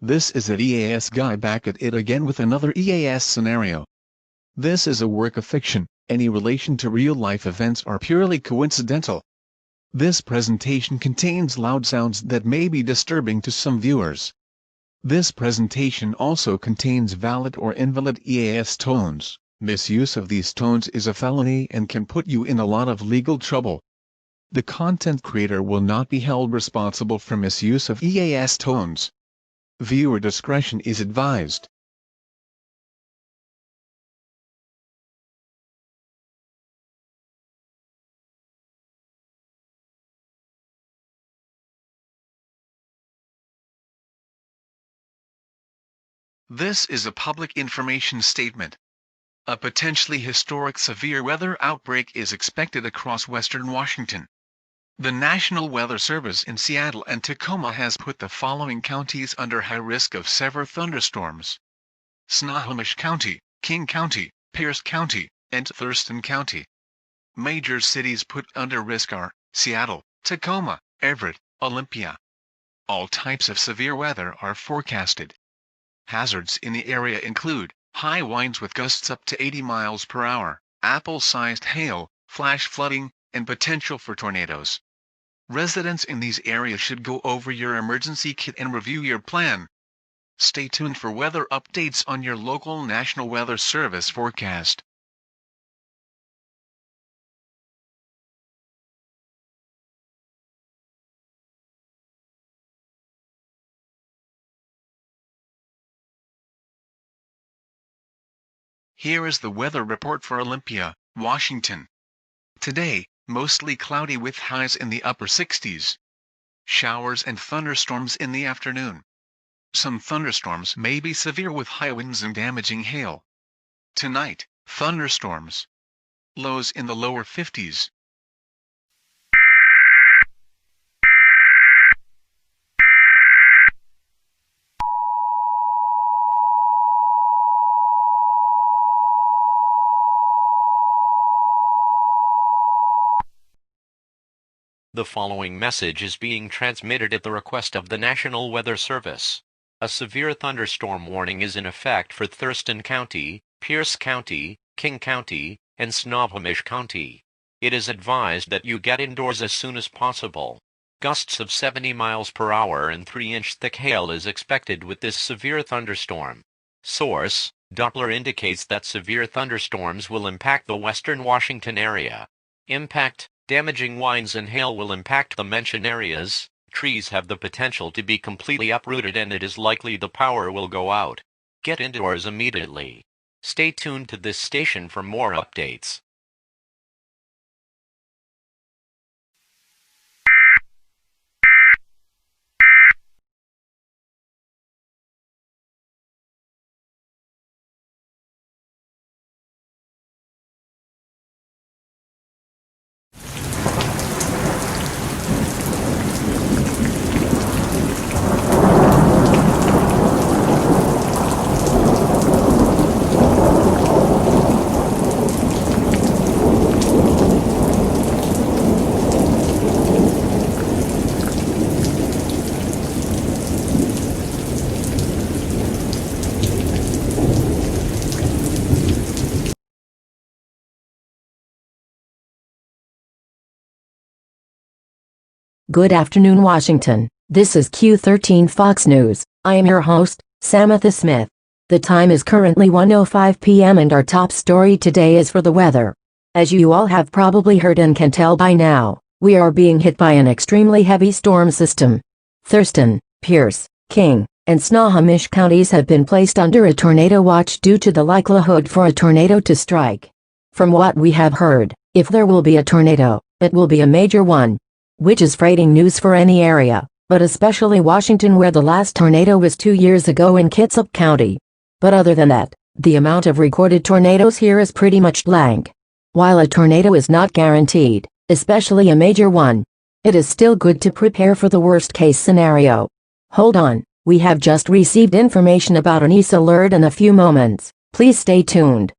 This is an EAS guy back at it again with another EAS scenario. This is a work of fiction, any relation to real-life events are purely coincidental. This presentation contains loud sounds that may be disturbing to some viewers. This presentation also contains valid or invalid EAS tones. Misuse of these tones is a felony and can put you in a lot of legal trouble. The content creator will not be held responsible for misuse of EAS tones. Viewer discretion is advised. This is a public information statement. A potentially historic severe weather outbreak is expected across western Washington. The National Weather Service in Seattle and Tacoma has put the following counties under high risk of severe thunderstorms: Snohomish County, King County, Pierce County, and Thurston County. Major cities put under risk are Seattle, Tacoma, Everett, Olympia. All types of severe weather are forecasted. Hazards in the area include high winds with gusts up to 80 miles per hour, apple-sized hail, flash flooding, and potential for tornadoes. Residents in these areas should go over your emergency kit and review your plan. Stay tuned for weather updates on your local National Weather Service forecast. Here is the weather report for Olympia, Washington. Today, mostly cloudy with highs in the upper 60s. Showers and thunderstorms in the afternoon. Some thunderstorms may be severe with high winds and damaging hail. Tonight, thunderstorms. Lows in the lower 50s. The following message is being transmitted at the request of the National Weather Service. A severe thunderstorm warning is in effect for Thurston County, Pierce County, King County, and Snohomish County. It is advised that you get indoors as soon as possible. Gusts of 70 miles per hour and 3-inch thick hail is expected with this severe thunderstorm. Source: Doppler indicates that severe thunderstorms will impact the western Washington area. Impact: damaging winds and hail will impact the mentioned areas. Trees have the potential to be completely uprooted and it is likely the power will go out. Get indoors immediately. Stay tuned to this station for more updates. Good afternoon, Washington. This is Q13 Fox News. I am your host, Samantha Smith. The time is currently 1:05 p.m. and our top story today is for the weather. As you all have probably heard and can tell by now, we are being hit by an extremely heavy storm system. Thurston, Pierce, King, and Snohomish counties have been placed under a tornado watch due to the likelihood for a tornado to strike. From what we have heard, if there will be a tornado, it will be a major one, which is frightening news for any area, but especially Washington, where the last tornado was 2 years ago in Kitsap County. But other than that, the amount of recorded tornadoes here is pretty much blank. While a tornado is not guaranteed, especially a major one, it is still good to prepare for the worst-case scenario. Hold on, we have just received information about an EAS alert in a few moments. Please stay tuned.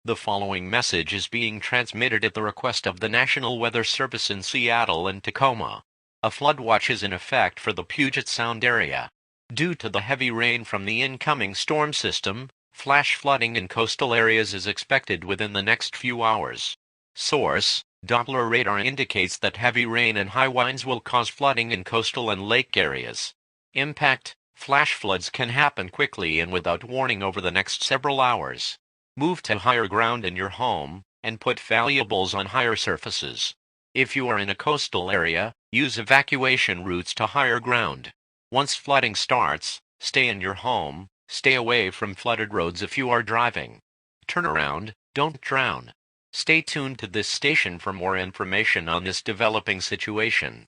The following message is being transmitted at the request of the National Weather Service in Seattle and Tacoma. A flood watch is in effect for the Puget Sound area. Due to the heavy rain from the incoming storm system, flash flooding in coastal areas is expected within the next few hours. Source: Doppler radar indicates that heavy rain and high winds will cause flooding in coastal and lake areas. Impact: flash floods can happen quickly and without warning over the next several hours. Move to higher ground in your home, and put valuables on higher surfaces. If you are in a coastal area, use evacuation routes to higher ground. Once flooding starts, stay in your home, stay away from flooded roads if you are driving. Turn around, don't drown. Stay tuned to this station for more information on this developing situation.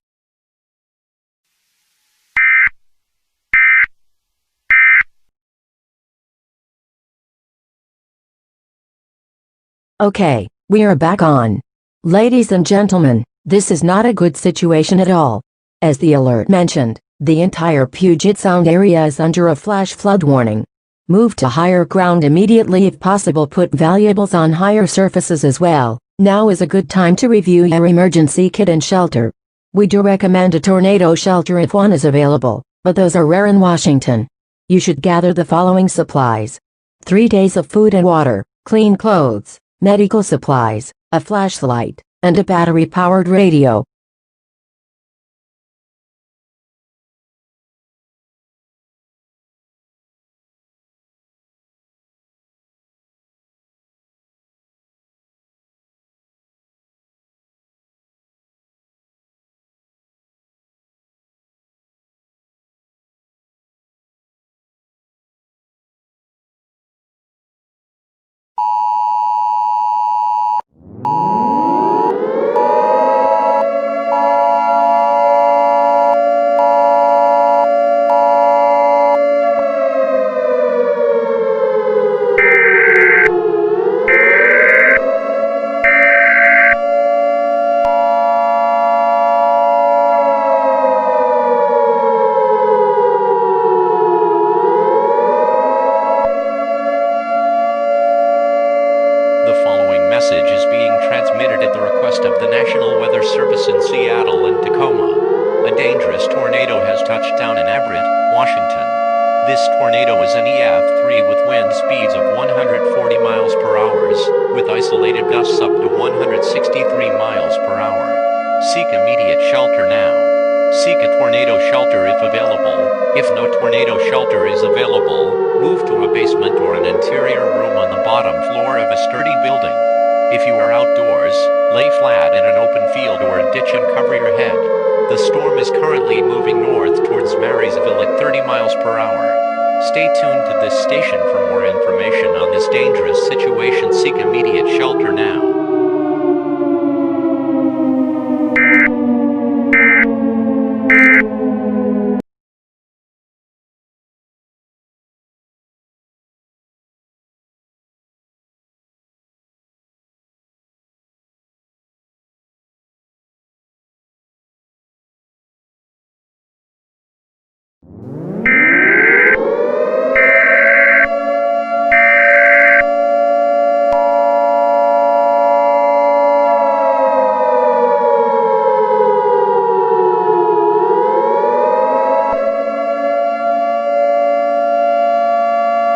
Okay, we are back on. Ladies and gentlemen, this is not a good situation at all. As the alert mentioned, the entire Puget Sound area is under a flash flood warning. Move to higher ground immediately if possible. Put valuables on higher surfaces as well. Now is a good time to review your emergency kit and shelter. We do recommend a tornado shelter if one is available, but those are rare in Washington. You should gather the following supplies: 3 days of food and water, clean clothes, medical supplies, a flashlight, and a battery-powered radio. The following message is being transmitted at the request of the National Weather Service in Seattle and Tacoma. A dangerous tornado has touched down in Everett, Washington. This tornado is an EF3 with wind speeds of 140 miles per hour, with isolated gusts up to 163 miles per hour. Seek immediate shelter now. Seek a tornado shelter if available. If no tornado shelter is available, move to a basement or an interior room on the bottom floor of a sturdy building. If you are outdoors, lay flat in an open field or a ditch and cover your head. The storm is currently moving north towards Marysville at 30 miles per hour. Stay tuned to this station for more information on this dangerous situation. Seek immediate shelter now.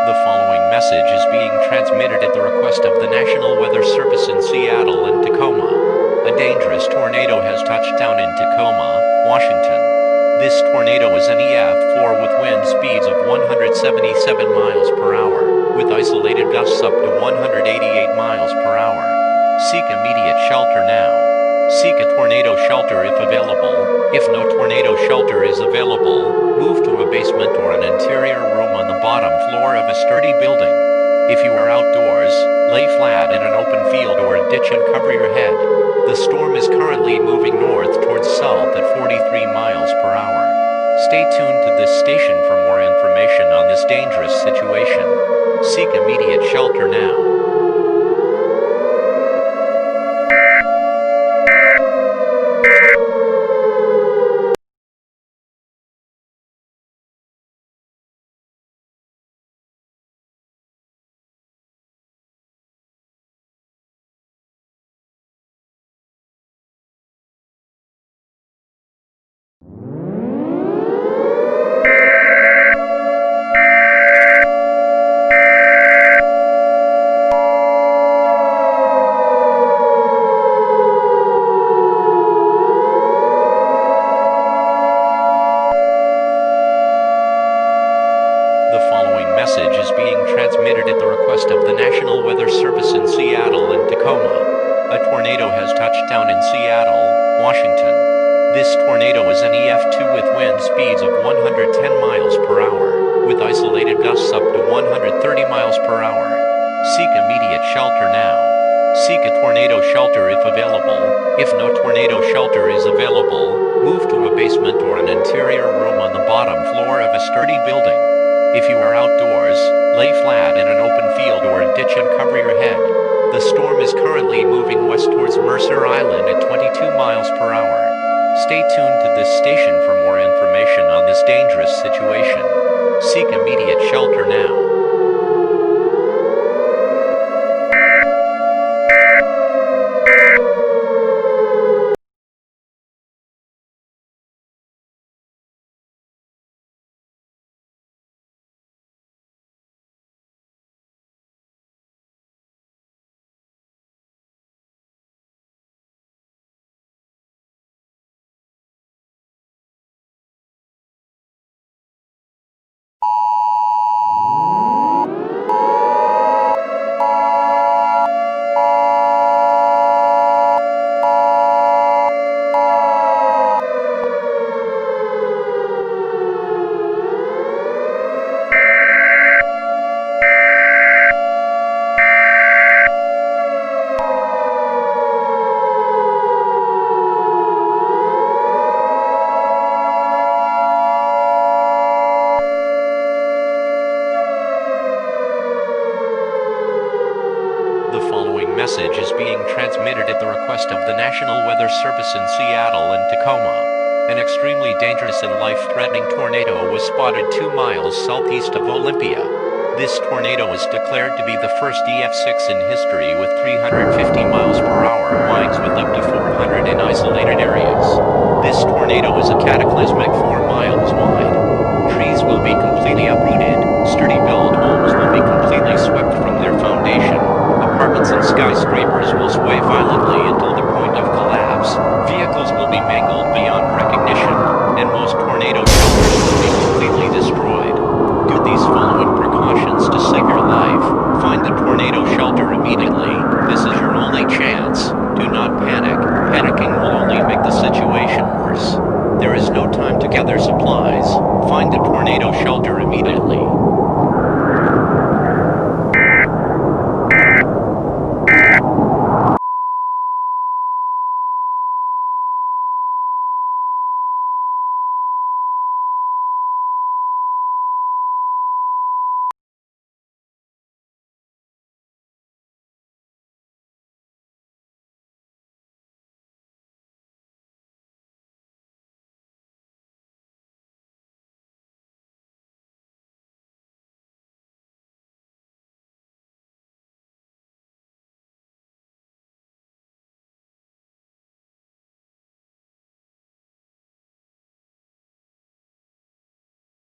The following message is being transmitted at the request of the National Weather Service in Seattle and Tacoma. A dangerous tornado has touched down in Tacoma, Washington. This tornado is an EF4 with wind speeds of 177 miles per hour, with isolated gusts up to 188 miles per hour. Seek immediate shelter now. Seek a tornado shelter if available. If no tornado shelter is available, move to a basement or an interior room on the bottom floor of a sturdy building. If you are outdoors, lay flat in an open field or a ditch and cover your head. The storm is currently moving north towards south at 43 miles per hour. Stay tuned to this station for more information on this dangerous situation. Seek immediate shelter now. message is being transmitted at the request of the National Weather Service in Seattle and Tacoma. A tornado has touched down in Seattle, Washington. This tornado is an EF2 with wind speeds of 110 miles per hour, with isolated gusts up to 130 miles per hour. Seek immediate shelter now. Seek a tornado shelter if available. If no tornado shelter is available, move to a basement or an interior room on the bottom floor of a sturdy building. If you are outdoors, lay flat in an open field or a ditch and cover your head. The storm is currently moving west towards Mercer Island at 22 miles per hour. Stay tuned to this station for more information on this dangerous situation. Seek immediate shelter now. Message is being transmitted at the request of the National Weather Service in Seattle and Tacoma. An extremely dangerous and life-threatening tornado was spotted 2 miles southeast of Olympia. This tornado is declared to be the first EF6 in history with 350 miles per hour winds with up to 400 in isolated areas. This tornado is a cataclysmic 4 miles wide. Trees will be completely uprooted, sturdy-built homes will be completely swept from their foundation. Apartments and skyscrapers will sway violently until the point of collapse. Vehicles will be mangled beyond recognition, and most tornado shelters will be completely destroyed. Do these following precautions to save your life. Find the tornado shelter immediately. This is your only chance. Do not panic. Panicking will only make the situation worse. There is no time to gather supplies.